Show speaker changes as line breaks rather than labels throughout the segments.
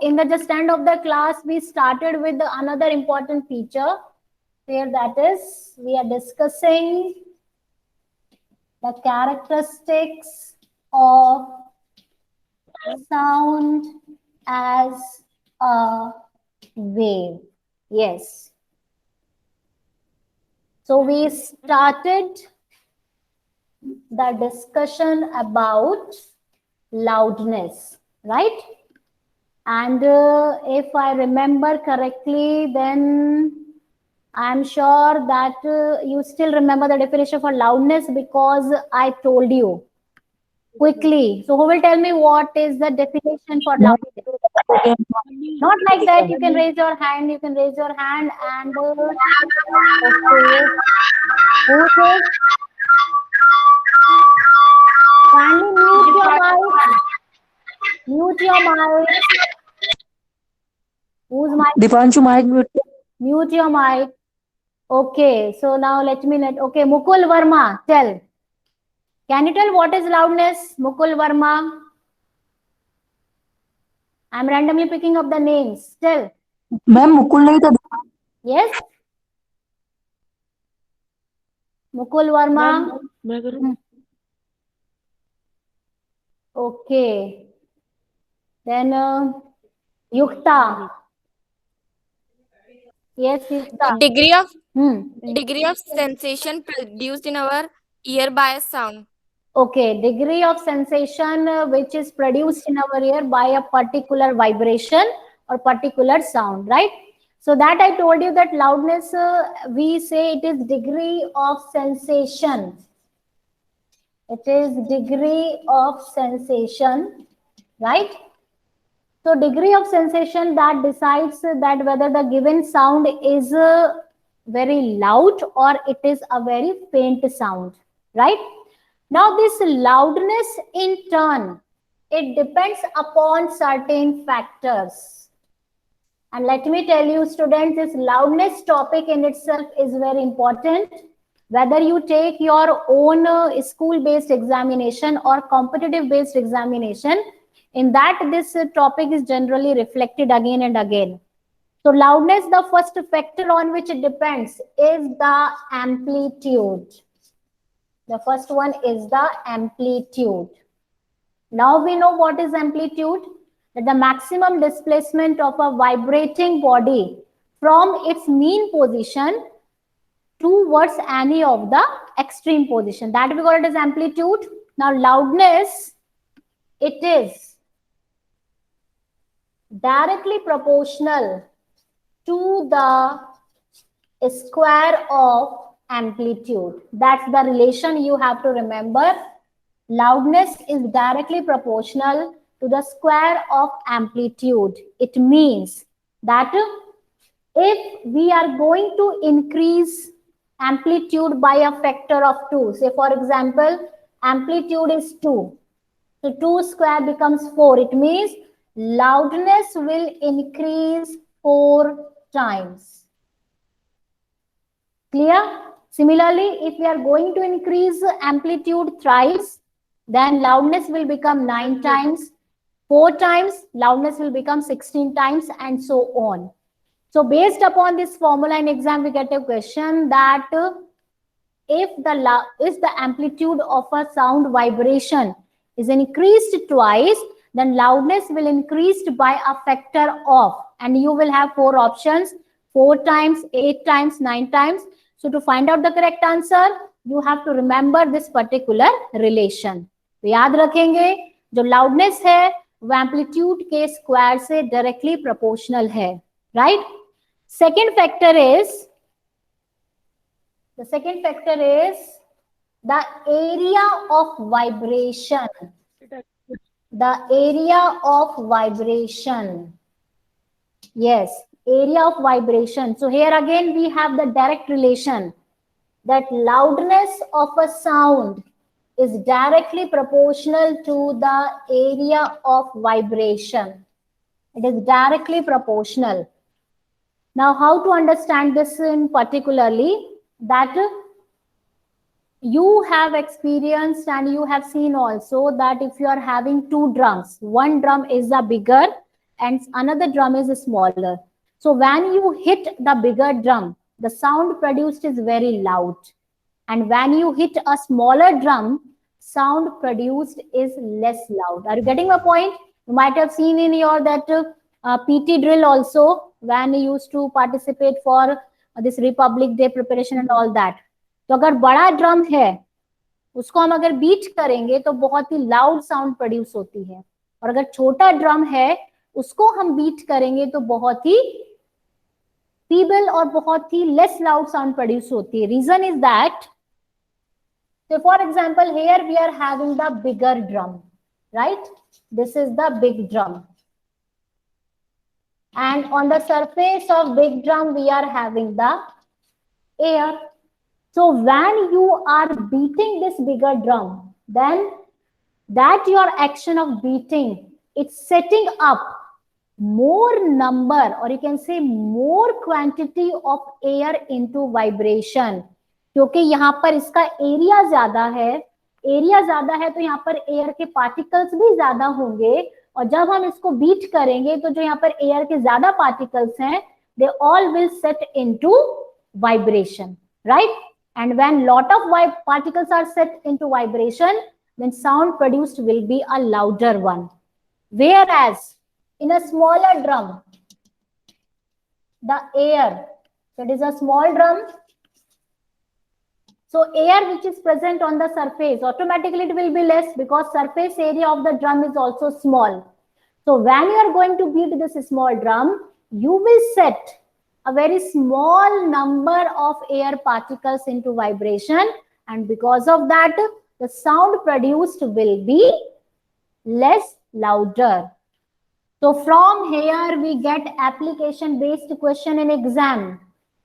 in the just end of the class, we started with another important feature where that is we are discussing the characteristics of sound as a wave. Yes. So we started the discussion about loudness, right? And if I remember correctly, then I'm sure that you still remember the definition for loudness because I told you quickly. So who will tell me what is the definition for loudness? Not like that. You can raise your hand. You can raise your hand and okay. Who is? Kindly mute your mic. Mute your mic. Whose mic?
Dipanshu mic mute.
Mute your mic. Okay. So now let me okay. Mukul Verma, tell. Can you tell what is loudness? Mukul Verma. I'm randomly picking up the names. Tell.
Ma'am Mukul नहीं था.
Yes. Mukul Verma.
मैं करूं?
Okay. Then Yukta. Yes, Yukta.
Degree of sensation produced in our ear by a sound.
Okay, degree of sensation which is produced in our ear by a particular vibration or particular sound, right? So that I told you that loudness, we say it is degree of sensation. It is degree of sensation, right? So degree of sensation that decides that whether the given sound is very loud or it is a very faint sound, right? Now this loudness in turn, it depends upon certain factors. And let me tell you students, this loudness topic in itself is very important. Whether you take your own school-based examination or competitive-based examination, in that this topic is generally reflected again and again. So loudness, the first factor on which it depends is the amplitude. The first one is the amplitude. Now we know what is amplitude. That the maximum displacement of a vibrating body from its mean position towards any of the extreme position. That we call it as amplitude. Now loudness, it is directly proportional to the square of amplitude. That's the relation you have to remember. Loudness is directly proportional to the square of amplitude. It means that if we are going to increase amplitude by a factor of 2, say for example, amplitude is 2. So 2 square becomes 4. It means loudness will increase 4 times. Clear? Similarly, if we are going to increase amplitude thrice, then loudness will become 9 times. 4 times, loudness will become 16 times, and so on. So based upon this formula in exam, we get a question that if the amplitude of a sound vibration is increased twice, then loudness will increase by a factor of, and you will have 4 options, 4 times, 8 times, 9 times. So to find out the correct answer, you have to remember this particular relation. तो याद रखेंगे जो loudness है वो amplitude के square से directly proportional है, right? Second factor is the area of vibration. The area of vibration. Yes, area of vibration. So here again we have the direct relation that loudness of a sound is directly proportional to the area of vibration. It is directly proportional. Now, how to understand this in particularly? That you have experienced and you have seen also that if you are having 2 drums, one drum is the bigger and another drum is smaller. So when you hit the bigger drum, the sound produced is very loud. And when you hit a smaller drum, sound produced is less loud. Are you getting my point? You might have seen in your that PT drill also, when you used to participate for this Republic Day preparation and all that. तो अगर बड़ा drum है उसको हम अगर beat करेंगे तो बहुत ही लाउड साउंड प्रोड्यूस होती है, और अगर छोटा ड्रम है उसको हम बीट करेंगे तो बहुत ही फीबल और बहुत ही लेस लाउड साउंड प्रोड्यूस होती है. Reason is that, so for example here we are having the bigger drum, right? This is the big drum, and on the surface of big drum we are having the air. So when you are beating this bigger drum, then that your action of beating, it's setting up more number, or you can say more quantity of air into vibration. क्योंकि यहाँ पर इसका area ज्यादा है तो यहाँ पर air के पार्टिकल्स भी ज्यादा होंगे, और जब हम इसको बीट करेंगे तो जो यहाँ पर एयर के ज्यादा पार्टिकल्स हैं, they all will set into vibration, right? And when lot of particles are set into vibration, then sound produced will be a louder one. Whereas in a smaller drum, the air, so it is a small drum, so air which is present on the surface, automatically it will be less because surface area of the drum is also small. So when you are going to beat this small drum, you will set a very small number of air particles into vibration, and because of that the sound produced will be less louder. So from here we get application based question in exam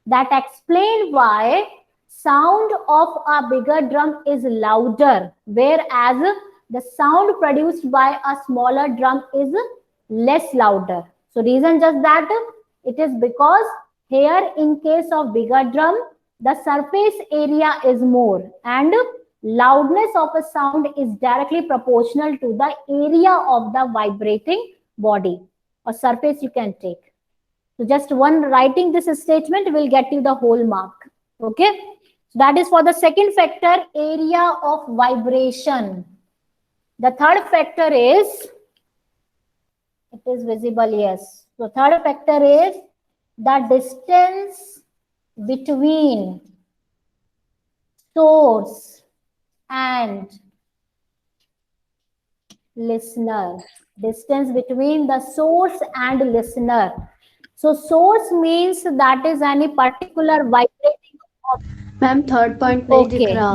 that explain why sound of a bigger drum is louder, whereas the sound produced by a smaller drum is less louder. So reason just that, it is because here in case of bigger drum, the surface area is more and loudness of a sound is directly proportional to the area of the vibrating body or surface you can take. So just one writing this statement will get you the whole mark. Okay. So that is for the second factor, area of vibration. The third factor is, it is visible, yes. So third factor is the distance between source and listener. Distance between the source and listener. So source means that is any particular vibrating object.
Ma'am third point नहीं दिख रहा.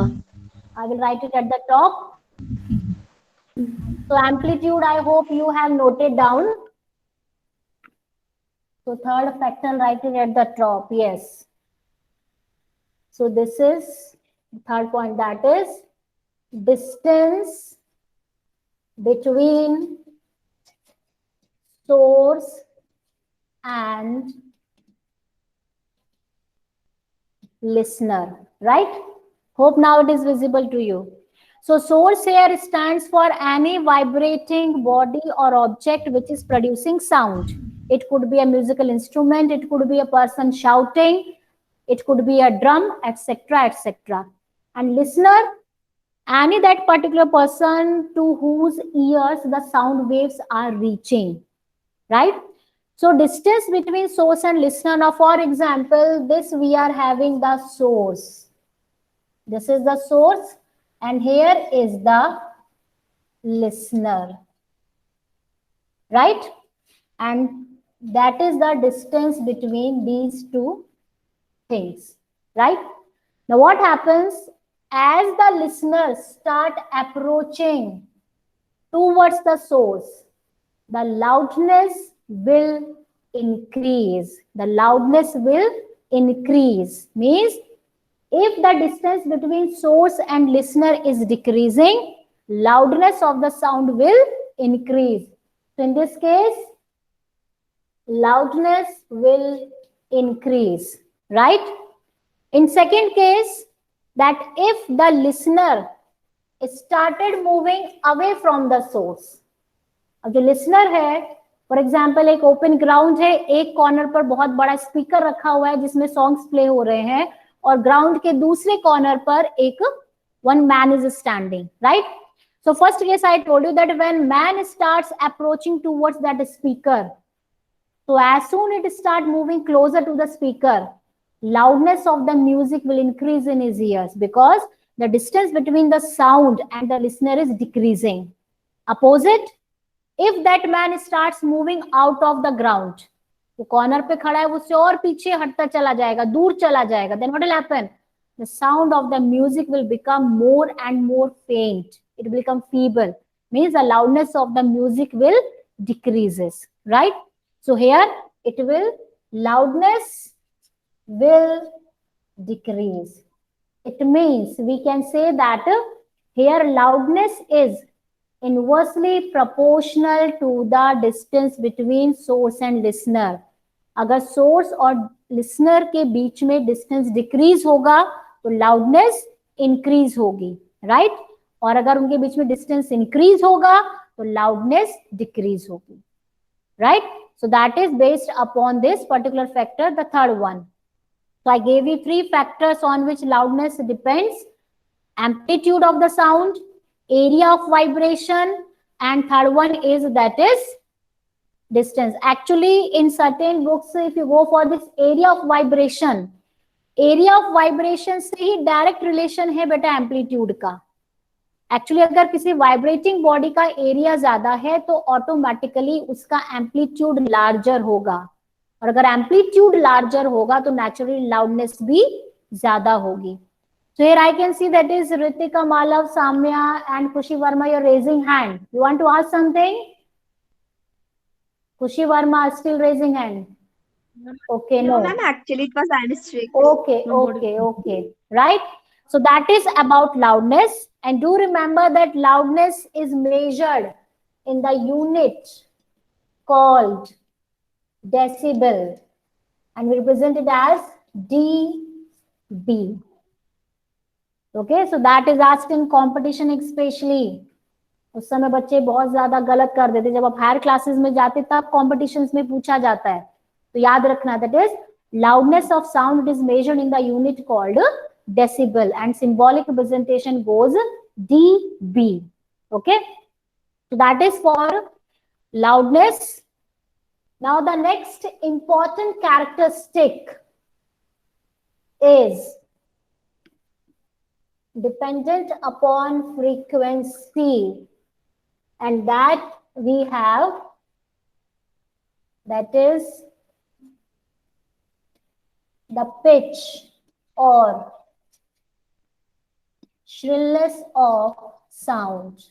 I will write it at the top. So amplitude, I hope you have noted down. So third factor, write it at the top. Yes. So this is the third point, that is distance between source and listener, right? Hope now it is visible to you. So source here stands for any vibrating body or object which is producing sound. It could be a musical instrument, it could be a person shouting, it could be a drum, etc., etc. And listener, any that particular person to whose ears the sound waves are reaching, right? So distance between source and listener. Now, for example, this we are having the source. This is the source, and here is the listener, right? And that is the distance between these two things, right? Now, what happens as the listeners start approaching towards the source? The loudness will increase. The loudness will increase. Means if the distance between source and listener is decreasing, loudness of the sound will increase. So in this case, loudness will increase, right? In second case, that if the listener started moving away from the source, अब जो listener है for example एक open ground है, एक corner पर बहुत बड़ा speaker रखा हुआ है जिसमें सॉन्ग्स प्ले हो रहे हैं, और ग्राउंड के दूसरे कॉर्नर पर एक one man is standing, right? So first case I told you that when man starts approaching towards that speaker, so as soon it start moving closer to the speaker, loudness of the music will increase in his ears because the distance between the sound and the listener is decreasing. Opposite, if that man starts moving out of the ground, तो corner पे खड़ा है, उससे और पीछे हटता चला जाएगा, दूर चला जाएगा, then what will happen? The sound of the music will become more and more faint. It will become feeble. Means the loudness of the music will decreases, right? So here it will, loudness will decrease. It means we can say that here loudness is inversely proportional to the distance between source and listener. अगर source और listener के बीच में distance decrease होगा तो loudness increase होगी, right? और अगर उनके बीच में डिस्टेंस इंक्रीज होगा तो लाउडनेस डिक्रीज होगी, right? So that is based upon this particular factor, the third one. So I gave you three factors on which loudness depends: amplitude of the sound, area of vibration, and third one is that is distance. Actually in certain books if you go for this area of vibration से ही direct relation है बेटा amplitude का. Actually अगर किसी vibrating body का area ज्यादा है तो ऑटोमेटिकली उसका एम्पलीट्यूड लार्जर होगा, और अगर एम्पलीट्यूड लार्जर होगा तो नेचुरली लाउडनेस भी ज्यादा होगी. So here I can see that is Ritika, Malav, Samya and Kushi Verma, you're raising hand. You want to ask something? Kushi Verma is still raising hand. Okay, no.
ma'am, actually it was by mistake.
Okay. Right? So that is about loudness. And do remember that loudness is measured in the unit called decibel. And we represent it as dB. Okay, so that is asked in competition especially. उस समय बच्चे बहुत ज्यादा गलत कर देते, जब आप हायर क्लासेस में जाते तब कॉम्पिटिशन्स में पूछा जाता है. तो याद रखना, that is loudness of sound is measured in the unit called decibel and symbolic representation goes dB. Okay, so that is for loudness. Now the next important characteristic is dependent upon frequency, and that we have, that is the pitch or shrillness of sound.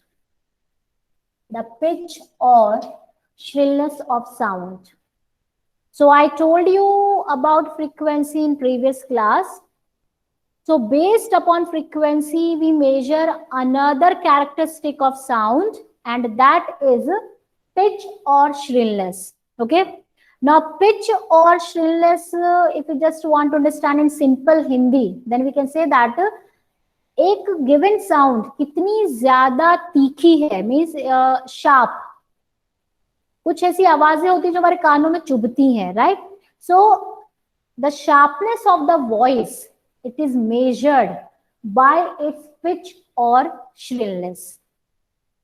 The pitch or shrillness of sound. So I told you about frequency in previous class. So based upon frequency, we measure another characteristic of sound, and that is pitch or shrillness. Okay. Now pitch or shrillness, if you just want to understand in simple Hindi, then we can say that एक given sound कितनी ज्यादा तीखी है, means sharp. कुछ ऐसी आवाजें होती है जो हमारे कानों में चुभती हैं, right? So the sharpness of the voice, it is measured by its pitch or shrillness.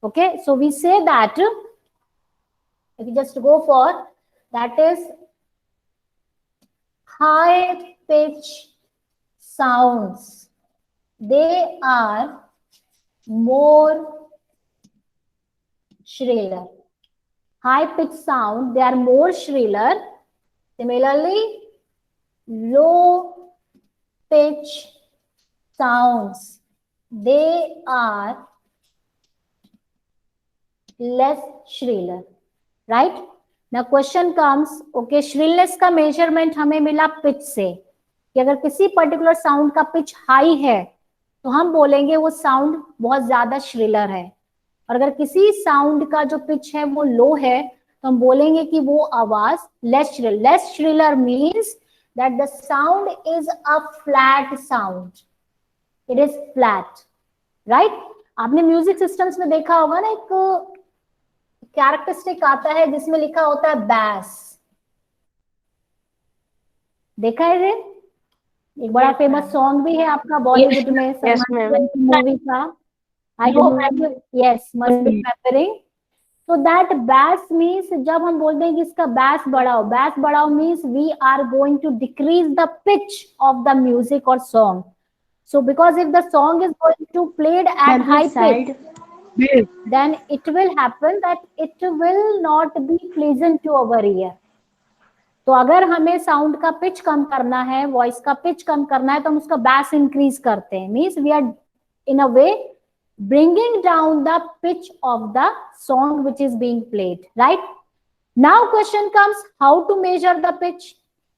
Okay, so we say that if you just go for, that is high pitch sounds, they are more shriller. High pitch sound, they are more shriller. Similarly, low pitch sounds, they are less shriller, right? Now question comes, okay, shrillness का measurement हमें मिला pitch से, कि अगर किसी particular sound का pitch high है तो हम बोलेंगे वो sound बहुत ज्यादा shriller है, और अगर किसी sound का जो pitch है वो low है तो हम बोलेंगे कि वो आवाज less shrill. Less shriller means that the sound is a flat sound. It is flat, right? आपने म्यूजिक सिस्टम्स में देखा होगा ना, एक कैरेक्टरिस्टिक आता है जिसमें लिखा होता है बैस। देखा है ये? एक बड़ा फेमस सॉन्ग भी है आपका बॉलीवुड में, सलमान खान की मूवी का। I hope yes must be remembering. So that bass means जब हम बोलते हैं कि इसका bass बढ़ाओ means we are going to decrease the pitch of the music or song. So because if the song is going to played at high pitch, then it will happen that it will not be pleasant to our ear. तो अगर हमें sound का pitch कम करना है, voice का pitch कम करना है, तो हम उसका बैस इंक्रीज करते हैं। Means we are in a way bringing down the pitch of the song which is being played, right? Now question comes, how to measure the pitch?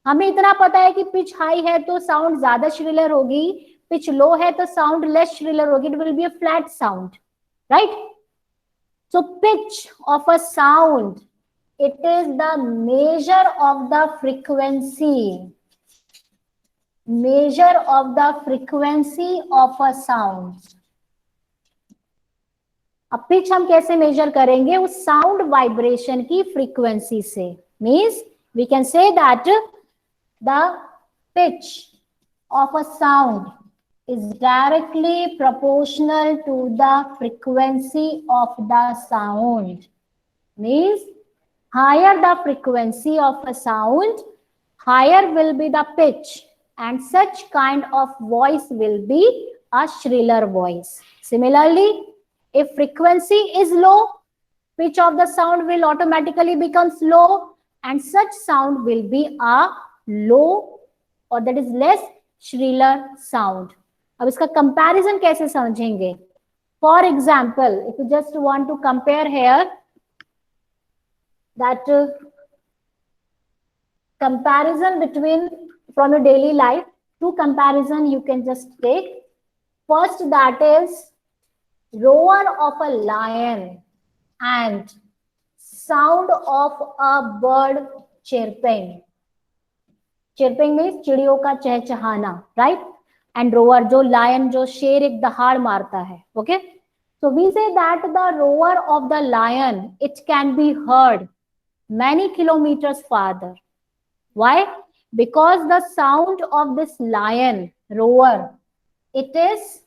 हमें इतना पता है कि पिच हाई है तो साउंड ज्यादा श्रिलर होगी, पिच लो है तो साउंड लेस श्रिलर होगी, it will be a flat sound, right? So pitch of a sound, it is the measure of the frequency, measure of the frequency of a sound. अब pitch हम कैसे measure करेंगे? उस sound vibration की frequency से। Means we can say that the pitch of a sound is directly proportional to the frequency of the sound. Means higher the frequency of a sound, higher will be the pitch, and such kind of voice will be a shriller voice. Similarly, if frequency is low, pitch of the sound will automatically become low, and such sound will be a low or that is less shriller sound. अब इसका comparison कैसे समझेंगे? For example, if you just want to compare here that comparison between from your daily life, two comparison you can just take. First, that is roar of a lion and sound of a bird chirping. Chirping means चिड़ियों का चहचहाना, right? And roar, जो lion, जो शेर एक दहाड़ मारता है, okay? So we say that the roar of the lion, it can be heard many kilometers farther. Why? Because the sound of this lion roar, it is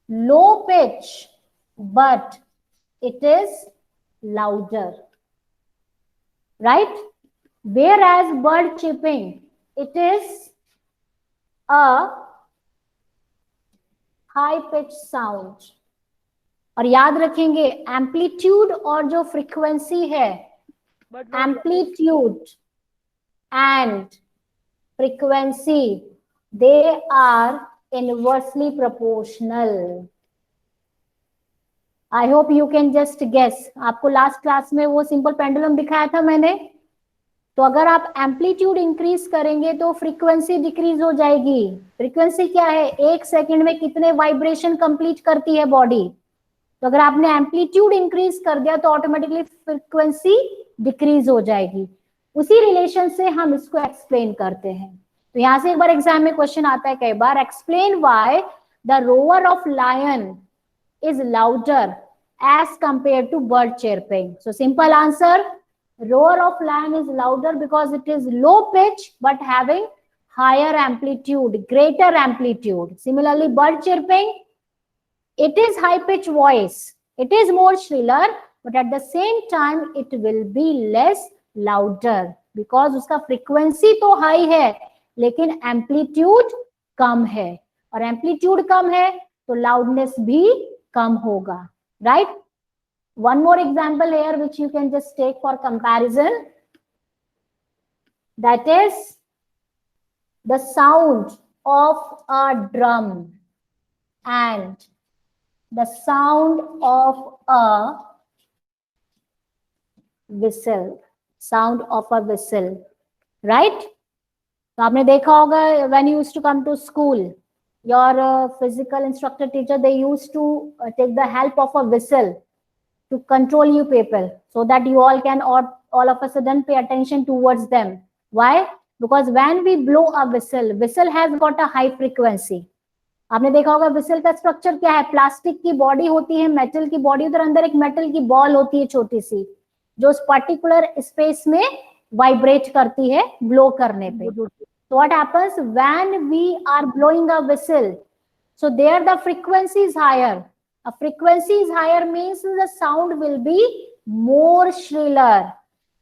low pitch, but it is louder, right? Whereas bird chirping, it is a high pitch sound. और याद रखेंगे amplitude और जो frequency है, amplitude and frequency, they are inversely proportional. I hope you can just guess. आपको last class में वो simple pendulum दिखाया था मैंने। तो अगर आप एम्पलीट्यूड इंक्रीज करेंगे तो फ्रीक्वेंसी डिक्रीज हो जाएगी। फ्रीक्वेंसी क्या है? एक सेकंड में कितने वाइब्रेशन कंप्लीट करती है बॉडी। तो अगर आपने एम्पलीट्यूड इंक्रीज कर दिया तो ऑटोमेटिकली फ्रीक्वेंसी डिक्रीज हो जाएगी। उसी रिलेशन से हम इसको एक्सप्लेन करते हैं। तो यहां से एक बार एग्जाम में क्वेश्चन आता है कई बार, explain why the roar of lion is louder as compare to bird chirping. So simple answer, roar of lion is louder because it is low pitch but having higher amplitude, greater amplitude. Similarly bird chirping, it is high pitch voice, it is more shriller, but at the same time it will be less louder because उसका frequency तो high है लेकिन amplitude कम है, और amplitude कम है तो loudness भी कम होगा, right? One more example here which you can just take for comparison, that is the sound of a drum and the sound of a whistle, sound of a whistle, right? तो आपने देखा होगा when you used to come to school, your physical instructor teacher, they used to take the help of a whistle to control you people, so that you all can all of a sudden pay attention towards them. Why? Because when we blow a whistle, whistle has got a high frequency. आपने देखा होगा whistle का structure क्या है, plastic की body होती है, metal की बॉडी, उधर अंदर एक मेटल की बॉल होती है छोटी सी, जो उस पर्टिकुलर स्पेस में वाइब्रेट करती है ब्लो करने पे. So what happens when we are blowing a whistle? So there the frequency is higher. A frequency is higher means the sound will be more shriller,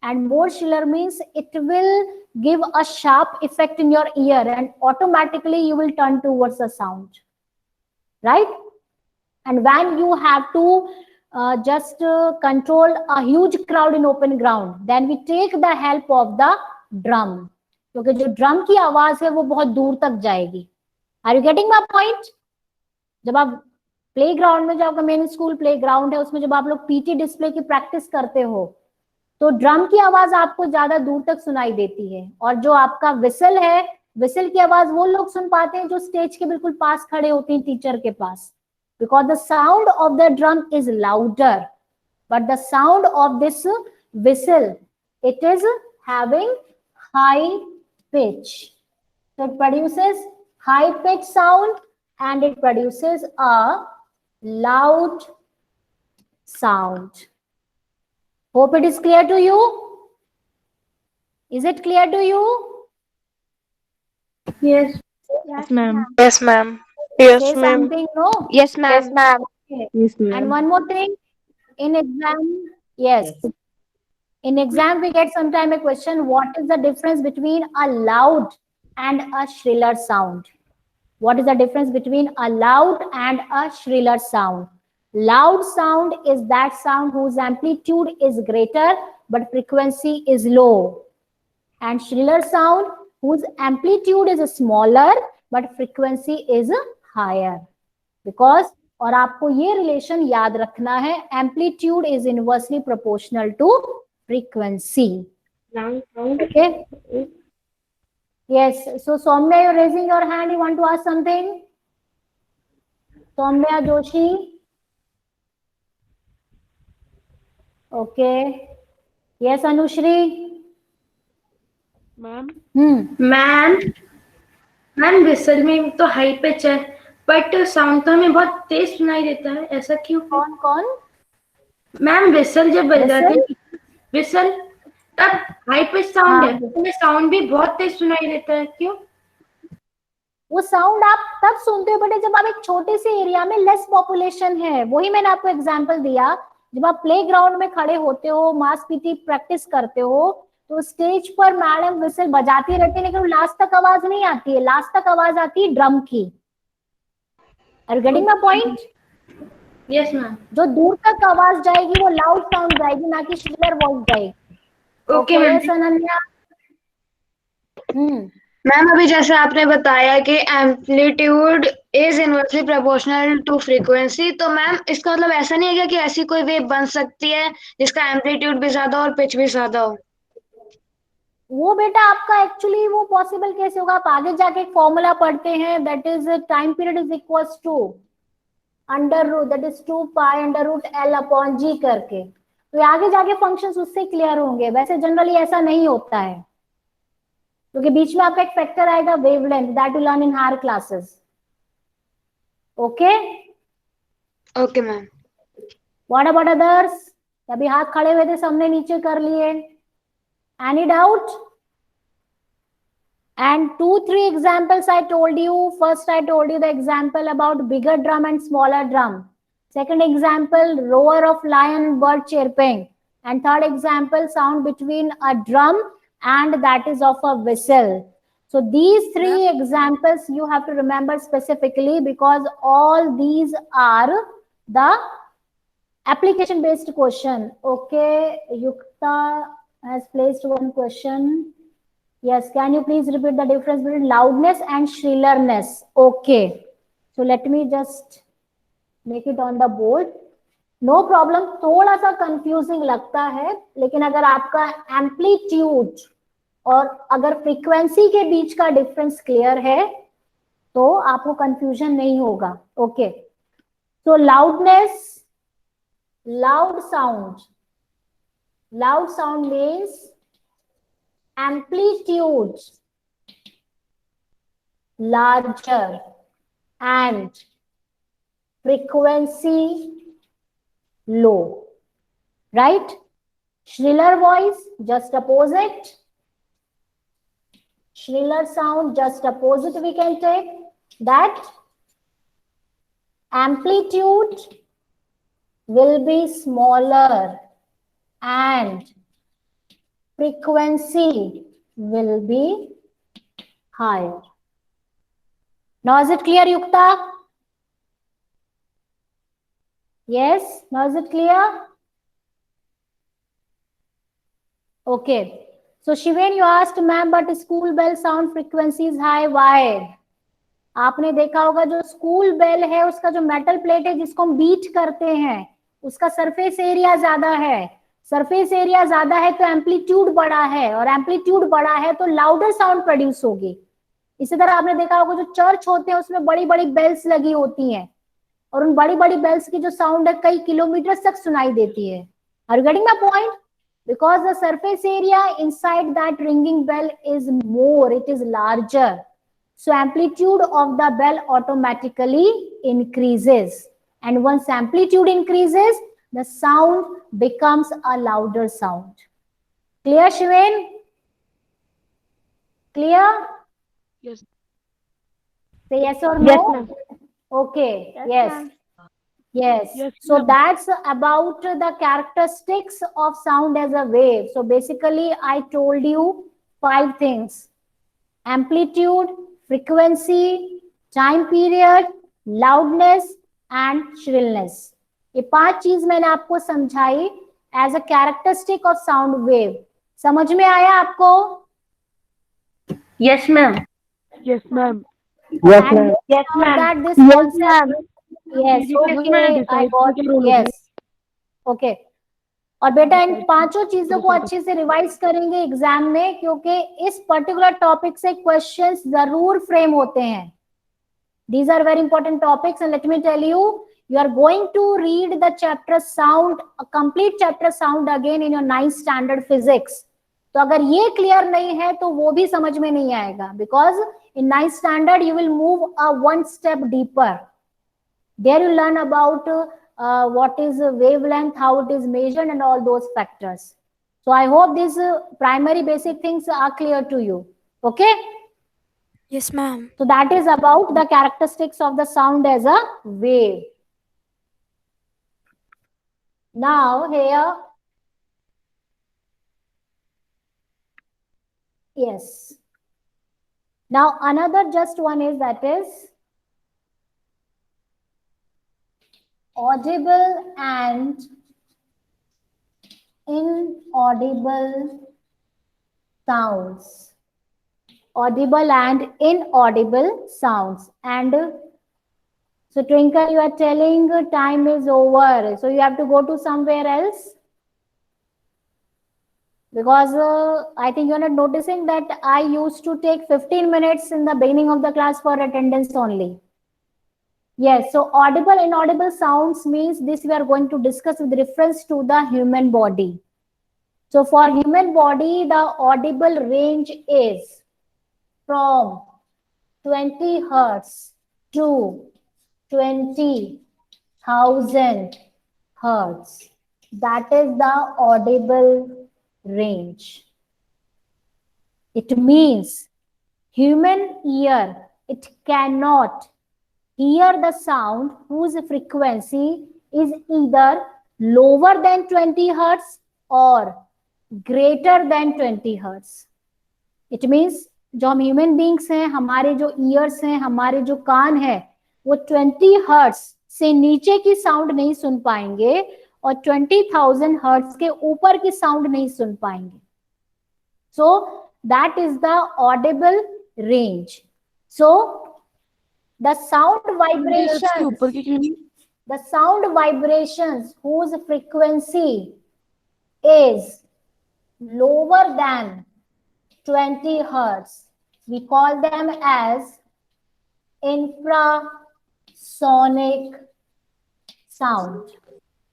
and more shriller means it will give a sharp effect in your ear, and automatically you will turn towards the sound, right? And when you have to just control a huge crowd in open ground, then we take the help of the drum, क्योंकि जो drum की आवाज है वो बहुत दूर तक जाएगी. Are you getting my point? जब आप प्ले ग्राउंड में, जो आपका मेन स्कूल प्ले ग्राउंड है, उसमें जब आप लोग पीटी डिस्प्ले की प्रैक्टिस करते हो तो ड्रम की आवाज आपको ज्यादा दूर तक सुनाई देती है, और जो आपका विसल है, विसल की आवाज वो लोग सुन पाते हैं जो स्टेज के बिल्कुल पास खड़े होते हैं टीचर के पास, because the sound of the drum is louder, but the sound of this whistle it is having high pitch. So it produces high pitch sound and it produces a loud sound. Hope it is clear to you. Is it clear to you?
Yes.
Yes, ma'am.
Yes, ma'am.
Say
Yes, ma'am.
something, no?
Yes, ma'am.
Yes, ma'am.
Okay.
Yes, ma'am.
And one more thing, in exam, yes. In exam, we get sometime a question, what is the difference between a loud and a shriller sound? What is the difference between a loud and a shriller sound? Loud sound is that sound whose amplitude is greater but frequency is low. And shriller sound whose amplitude is smaller but frequency is higher. Because, और आपको ये relation याद रखना है, amplitude is inversely proportional to frequency. Okay. Yes. So Soumya, you're raising your hand. You want to ask something? Soumya Joshi. Okay. Yes, Anushri.
Ma'am.
Ma'am whistle में तो high pitch है, but sound तो हमें बहुत तेज सुनाई देता है, ऐसा क्यों?
कौन कौन?
मैम विसल जब बजाते हैं, विसल तब हाई पिच साउंड है, हमें साउंड भी बहुत तेज सुनाई देता है, क्यों?
वो साउंड आप तब सुनते हो बेटे जब आप एक छोटे से एरिया में लेस पॉपुलेशन है. वही मैंने आपको एग्जांपल दिया. जब आप प्ले ग्राउंड में खड़े होते हो, मास पीटी प्रैक्टिस करते हो, तो स्टेज पर मैडम विसल बजाती रहती है, लेकिन लास्ट तक आवाज नहीं आती है. लास्ट तक आवाज आती है ड्रम की. Are you getting my point?
Yes ma'am.
जो दूर तक आवाज जाएगी वो लाउड साउंड जाएगी, ना कि श्रिलर वॉइस जाएगी.
Okay ma'am.
अनन्या.
मैम अभी जैसे आपने बताया कि amplitude is inversely proportional to frequency, तो मैम इसका मतलब ऐसा नहीं है क्या कि ऐसी कोई वेव बन सकती है जिसका एम्पलीट्यूड भी ज्यादा और पिच भी ज्यादा हो?
वो बेटा आपका एक्चुअली वो पॉसिबल कैसे होगा? आप आगे जाके एक फॉर्मूला पढ़ते हैं, that is time period is equals to under root, that is 2 pi under root L upon G करके. तो आगे जाके फंक्शंस उससे क्लियर होंगे. वैसे जनरली ऐसा नहीं होता है, क्योंकि बीच में आपका एक फैक्टर आएगा wavelength, that will learn in higher classes. Okay
okay ma'am.
What about others? अभी हाथ खड़े हुए थे, सबने नीचे कर लिए. Any doubt? And 2-3 examples I told you. First I told you the example about bigger drum and smaller drum. Second example, roar of lion, bird chirping. And third example, sound between a drum and that is of a whistle. So these 3 examples you have to remember specifically, because all these are the application based question. Okay, Yukta has placed one question. Yes, can you please repeat the difference between loudness and shrillerness? Okay, so let me just make it on the board. No problem. थोड़ा सा confusing लगता है, लेकिन अगर आपका amplitude और अगर frequency के बीच का डिफरेंस क्लियर है तो आपको कंफ्यूजन नहीं होगा. Okay, so loudness, loud sound. Loud sound means amplitude larger and frequency low, right? Shriller voice, just opposite. Shriller sound, just opposite we can take. That amplitude will be smaller and frequency will be higher. Now is it clear, Yukta? Yes, now is it clear? Okay. So Shiven, you asked, ma'am, but school bell sound frequency is high. Why? आपने देखा होगा जो school bell है उसका जो metal plate है जिसको हम बीट करते हैं उसका सरफेस एरिया ज्यादा है. सरफेस एरिया ज्यादा है तो एम्पलीट्यूड बड़ा है और एम्पलीट्यूड बड़ा है तो लाउडर साउंड प्रोड्यूस होगी. इसी तरह आपने देखा होगा जो चर्च होते हैं उसमें बड़ी बड़ी बेल्स लगी होती हैं और उन बड़ी बड़ी बेल्स की जो साउंड है कई किलोमीटर तक सुनाई देती है. Are you getting my point? Because the surface area inside that ringing bell is more, it is larger. So amplitude of the bell automatically increases. And once amplitude increases, the sound becomes a louder sound. Clear, Shiven? Clear?
Yes.
Say yes or
Yes,
no?
ma'am.
Okay, yes. Yes.
Yes,
So
ma'am.
that's about the characteristics of sound as a wave. So basically, I told you 5 things: amplitude, frequency, time period, loudness, and shrillness. ये 5 चीज मैंने आपको समझाई as a characteristic of sound wave. समझ में आया आपको?
Yes, ma'am.
Yes, ma'am.
Yes, ma'am.
Yes, ma'am.
That this
Yes,
concept.
ma'am.
Yes, okay, I got. Yes, okay. और बेटा इन 5 चीजों को अच्छे से रिवाइज करेंगे एग्जाम में क्योंकि इस पर्टिकुलर टॉपिक से क्वेश्चंस जरूर फ्रेम होते हैं. These are very important topics and let me tell you, you are going to read the chapter sound, a complete chapter sound again in your 9th standard physics. तो अगर ये clear नहीं है तो वो भी समझ में नहीं आएगा because in 9th standard you will move a one step deeper. There you learn about what is wavelength, how it is measured and all those factors. So I hope these primary basic things are clear to you. Okay?
Yes, ma'am.
So that is about the characteristics of the sound as a wave. Now here, yes. Now another just one is that is audible and inaudible sounds. Audible and inaudible sounds. And so Twinkle, you are telling time is over. So you have to go to somewhere else. Because I think you are not noticing that I used to take 15 minutes in the beginning of the class for attendance only. Yes, so audible, inaudible sounds means this we are going to discuss with reference to the human body. So for human body, the audible range is from 20 hertz to 20,000 hertz. That is the audible range. It means human ear, it cannot hear the sound whose frequency is either lower than 20 hertz or greater than 20 hertz. It means जो हम human beings हैं, हमारे जो years हैं, हमारे जो कान है, वो 20 हर्ट्ज से नीचे की साउंड नहीं सुन पाएंगे और 20,000 हर्ट्ज के ऊपर की साउंड नहीं सुन पाएंगे. So that is the audible range. So the sound vibrations whose frequency is lower than 20 hertz, we call them as infrasonic sound.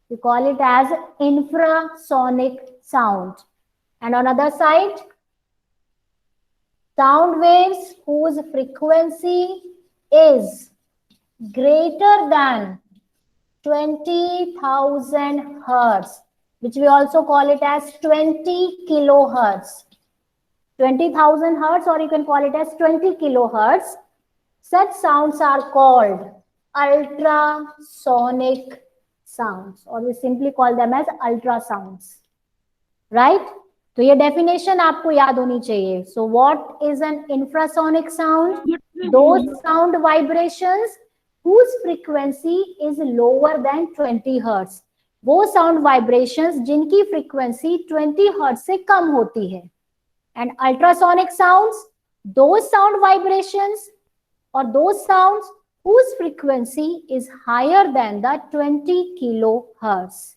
We call it as infrasonic sound. And on other side, sound waves whose frequency is greater than 20,000 hertz, which we also call it as 20 kilohertz. 20,000 hertz, or you can call it as 20 kilohertz. Such sounds are called ultrasonic sounds, or we simply call them as ultrasounds. Right? तो ये definition आपको याद होनी चाहिए. So what is an infrasonic sound? Those sound vibrations whose frequency is lower than 20 hertz. वो sound vibrations जिनकी frequency 20 hertz से कम होती है. And ultrasonic sounds, those sound vibrations or those sounds whose frequency is higher than the 20 kilohertz.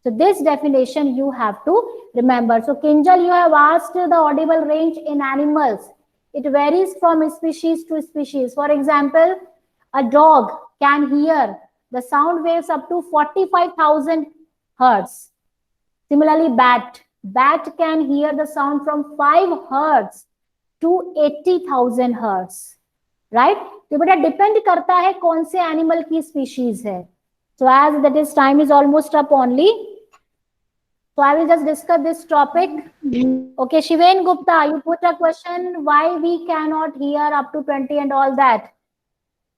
So this definition you have to remember. So Kinjal, you have asked the audible range in animals. It varies from species to species. For example, a dog can hear the sound waves up to 45,000 hertz. Similarly, bat can hear the sound from 5 hertz to 80,000 hertz. Right? तो बेटा depend करता है कौन से animal की species है. So as that is time is almost up only, so I will just discuss this topic. Okay, Shiven Gupta, you put a question why we cannot hear up to 20 and all that.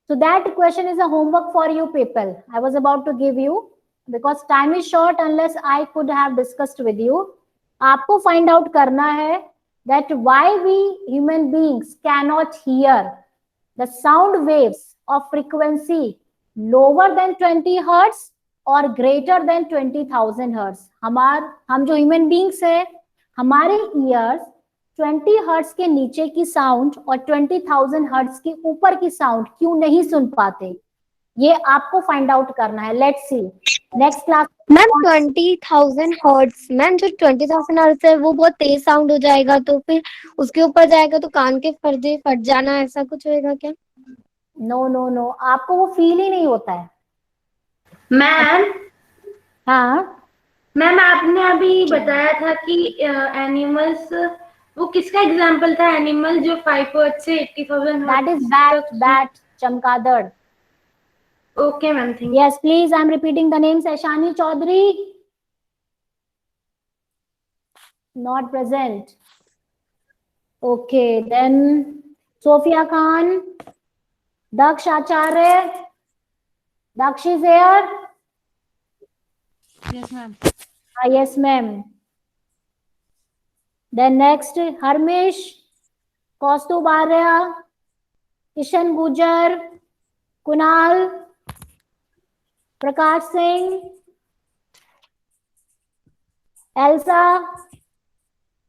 So that question is a homework for you people. I was about to give you because time is short unless I could have discussed with you. आपको find out करना है that why we human beings cannot hear the sound waves of frequency lower than 20 hertz or greater than 20,000 hertz. हम जो human beings है, हमारे years 20 hertz के नीचे की साउंड और 20,000 हर्ट्ज के ऊपर की साउंड क्यों नहीं सुन पाते, ये आपको फाइंड आउट करना है. Let's see next class.
Ma'am 20,000 hertz, ma'am जो 20,000 हर्ट्ज है वो बहुत तेज साउंड हो जाएगा, तो फिर उसके ऊपर जाएगा तो कान के पर्दे फट जाना, ऐसा कुछ होएगा क्या?
नो नो नो, आपको वो फील ही नहीं होता है.
मैम
हाँ
मैम आपने अभी बताया था कि एनिमल्स, वो किसका एग्जांपल था? एनिमल जो 5 हर्ट्ज से 80,000
दैट इज बैट चमगादड़.
Okay ma'am, thank you.
Yes, please, I'm repeating the names. Aishani Chaudhary, not present. Okay, then Sophia Khan, Daksh Acharya, Daksh is here.
Yes, ma'am.
Yes, ma'am. Then next, Harmish, Kaustubh Arya, Kishan Gujar, Kunal, Prakash Singh, Elsa.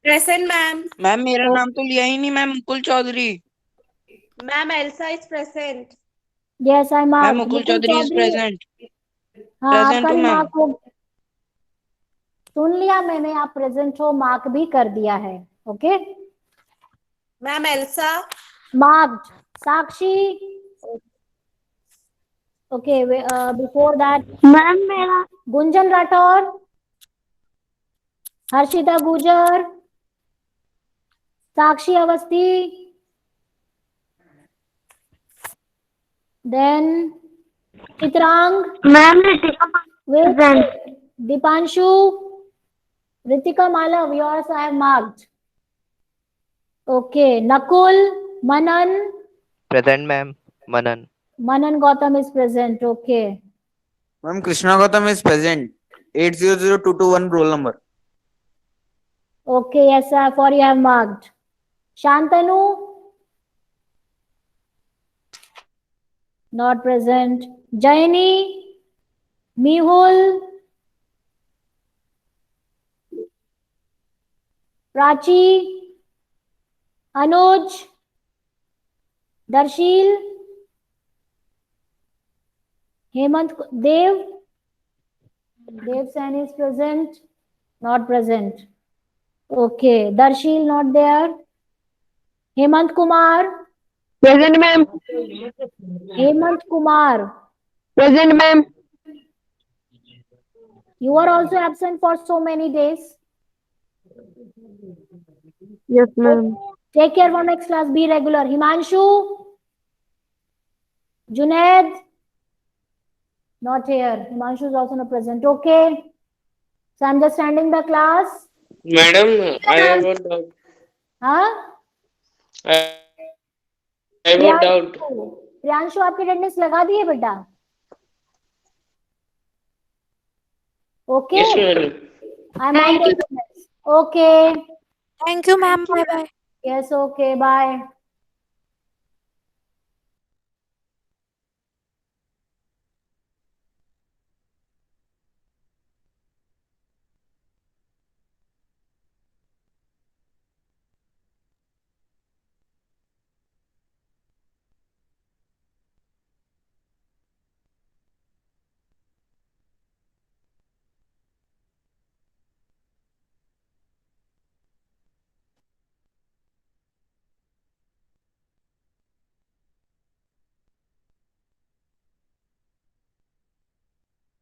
Present, ma'am.
Ma'am मेरा नाम तो लिया ही नहीं ma'am. Mukul Chaudhary.
Ma'am, Elsa is present.
Yes, I'm
ma'am Mukul Chaudhary is present.
हाँ,
present
आपका
हूँ,
भी
ma'am.
मार्क हो. सुन लिया मैंने, आप प्रेजेंट हो, मार्क भी कर दिया है. Okay,
Ma'am, Elsa.
Marked. Sakshi. Okay, before that
ma'am मेरा
Gunjan Rathore, Harshita Gujar, Sakshi Awasthi, then Chitrang,
ma'am present.
Deepanshu, Ritika Malav, yours I have marked. Okay, Nakul, Manan.
Present, ma'am. Manan.
Manan Gautam is present. Okay.
Ma'am, Krishna Gautam is present. 800221 roll number.
Okay, yes, sir. For you have marked. Shantanu. Not present. Jayani. Mihul. Prachi. Anuj. Darshil. Hemant. Dev. Dev Sen is present. Not present. Okay. Darshil not there. Hemant Kumar.
Present, ma'am.
Hemant Kumar.
Present, ma'am.
You are also absent for so many days.
Yes, ma'am.
Take care for next class. Be regular. Himanshu. Junaid. Not here. Himanshu is also not present. Okay. So I'm just ending the class.
Madam, I have a doubt.
Huh?
I have a doubt.
Priyanshu आपकी attendance लगा दी है बेटा? Okay.
Yes, madam.
I'm on the attendance. Okay.
Thank you, ma'am. Bye bye.
Yes, okay. Bye.